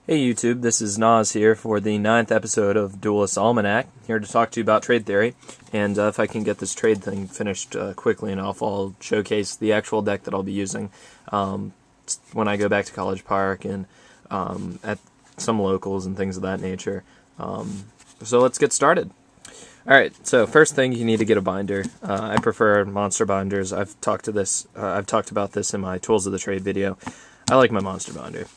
Hey YouTube, this is Nas here for the 9th episode of Duelist Almanac, here to talk to you about trade theory, and if I can get this trade thing finished quickly enough, I'll showcase the actual deck that I'll be using when I go back to College Park and at some locals and things of that nature. So let's get started. Alright, so first thing, you need to get a binder. I prefer monster binders. I've talked about this in my Tools of the Trade video. I like my monster binder.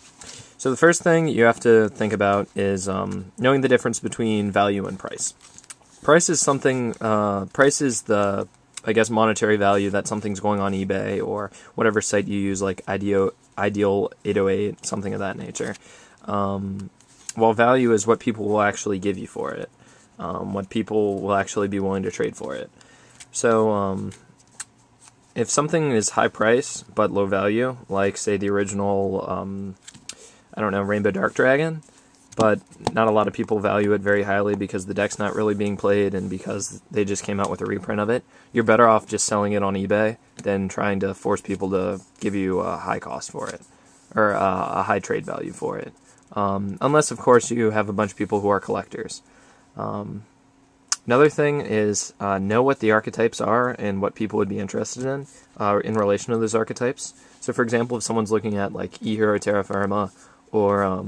So the first thing you have to think about is knowing the difference between value and price. Price is something, price is the, I guess, monetary value that something's going on eBay or whatever site you use, like Ideal 808, something of that nature. While value is what people will actually give you for it, what people will actually be willing to trade for it. So if something is high price but low value, like say the original I don't know, Rainbow Dark Dragon, but not a lot of people value it very highly because the deck's not really being played and because they just came out with a reprint of it. You're better off just selling it on eBay than trying to force people to give you a high cost for it, or a high trade value for it. Unless, of course, you have a bunch of people who are collectors. Another thing is know what the archetypes are and what people would be interested in relation to those archetypes. So, for example, if someone's looking at like eHero Terra Firma, or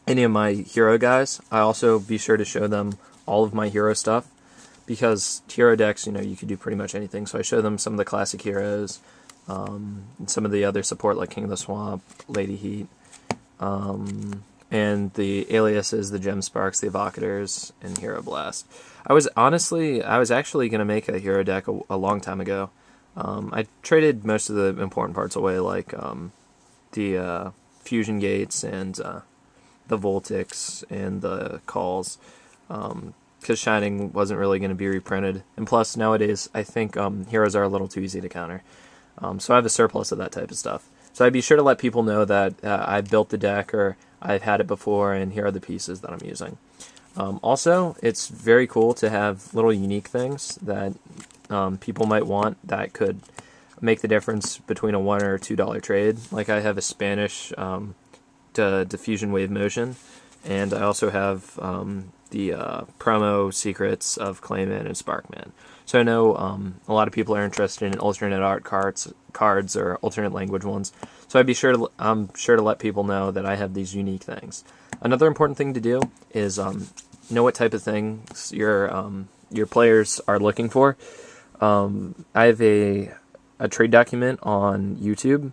any of my hero guys, I also be sure to show them all of my hero stuff, because hero decks, you know, you could do pretty much anything. So I show them some of the classic heroes, and some of the other support like King of the Swamp, Lady Heat, and the aliases, the Gem Sparks, the Evocators, and Hero Blast. I was actually going to make a hero deck a long time ago. I traded most of the important parts away, like the Fusion Gates and the Voltics and the Calls, because Shining wasn't really going to be reprinted. And plus, nowadays, I think heroes are a little too easy to counter. So I have a surplus of that type of stuff. So I'd be sure to let people know that I built the deck, or I've had it before, and here are the pieces that I'm using. Also, it's very cool to have little unique things that people might want that could make the difference between a $1 or $2 trade. Like I have a Spanish diffusion wave motion, and I also have the promo secrets of Clayman and Sparkman. So I know a lot of people are interested in alternate art cards or alternate language ones. So I'd be sure to let people know that I have these unique things. Another important thing to do is know what type of things your players are looking for. I have a trade document on YouTube,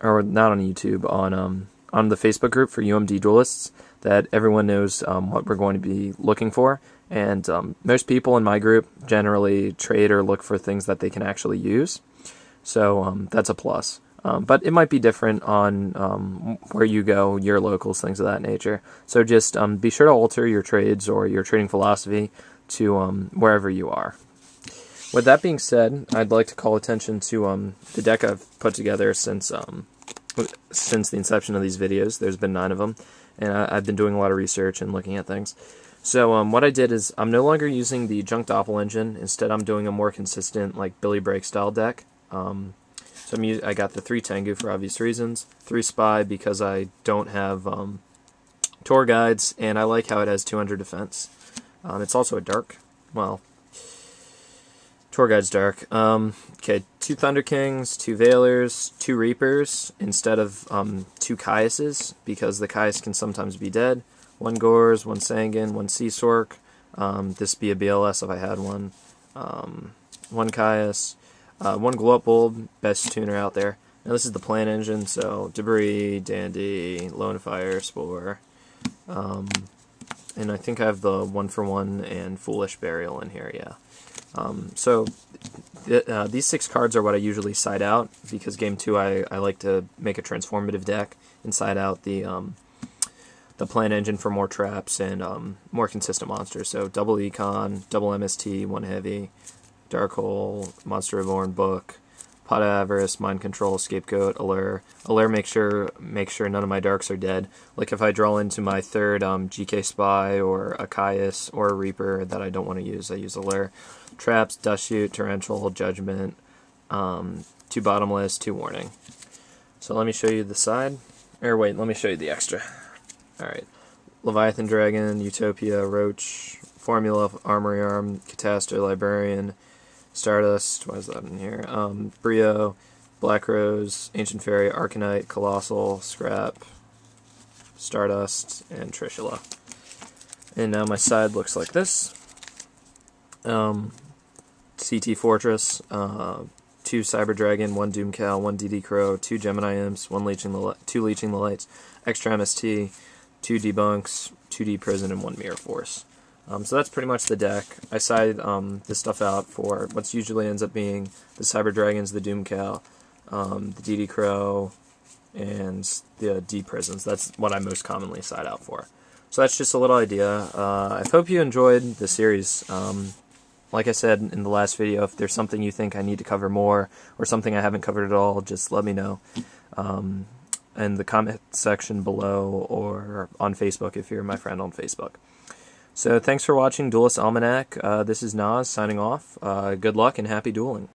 or not on YouTube, on the Facebook group for UMD Duelists, that everyone knows what we're going to be looking for, and most people in my group generally trade or look for things that they can actually use, so that's a plus. But it might be different on where you go, your locals, things of that nature. So just be sure to alter your trades or your trading philosophy to wherever you are. With that being said, I'd like to call attention to the deck I've put together since the inception of these videos. There's been 9 of them, and I've been doing a lot of research and looking at things. So what I did is I'm no longer using the Junk Doppel engine. Instead, I'm doing a more consistent, like, Billy Break style deck. So I got the 3 Tengu for obvious reasons, 3 Spy because I don't have tour guides, and I like how it has 200 defense. It's also a dark. Well, tour guide's dark. Okay, 2 Thunder Kings, 2 Veilers, 2 Reapers instead of 2 Caiuses, because the Caius can sometimes be dead. 1 Gores, 1 Sangan, 1 Sea Sork. This be a BLS if I had one. 1 Caius. 1 Glow Up Bulb, best tuner out there. Now this is the plan engine, so Debris, Dandy, Lone Fire, Spore. And I think I have the 1-for-1 and Foolish Burial in here, yeah. So these 6 cards are what I usually side out, because game 2 I like to make a transformative deck and side out the plan engine for more traps and more consistent monsters. So double Econ, double MST, 1 Heavy, Dark Hole, Monster Reborn, Book, Pot of Avarice, Mind Control, Scapegoat, Allure. Allure make sure none of my darks are dead. Like if I draw into my 3rd GK Spy or a Caius or a Reaper that I don't want to use, I use Allure. Traps, Dust Shoot, Torrential, Judgment, 2 Bottomless, 2 Warning. So let me show you the side. Or wait, let me show you the extra. Alright. Leviathan Dragon, Utopia, Roach, Formula, Armory Arm, Cataster, Librarian, Stardust, why is that in here? Brio, Black Rose, Ancient Fairy, Arcanite, Colossal, Scrap, Stardust, and Trishula. And now my side looks like this. CT Fortress, 2 Cyber Dragon, 1 Doom Cow, 1 DD Crow, 2 Gemini Imps, 2 Leeching the Lights, extra MST, 2 Debunks, 2D Prison, and 1 Mirror Force. So that's pretty much the deck. I side this stuff out for what usually ends up being the Cyber Dragons, the Doom Cow, the DD Crow, and the D Prisons. That's what I most commonly side out for. So that's just a little idea. I hope you enjoyed the series. Like I said in the last video, if there's something you think I need to cover more, or something I haven't covered at all, just let me know in the comment section below, or on Facebook if you're my friend on Facebook. So thanks for watching Duelist Almanac. This is Nas signing off. Good luck and happy dueling.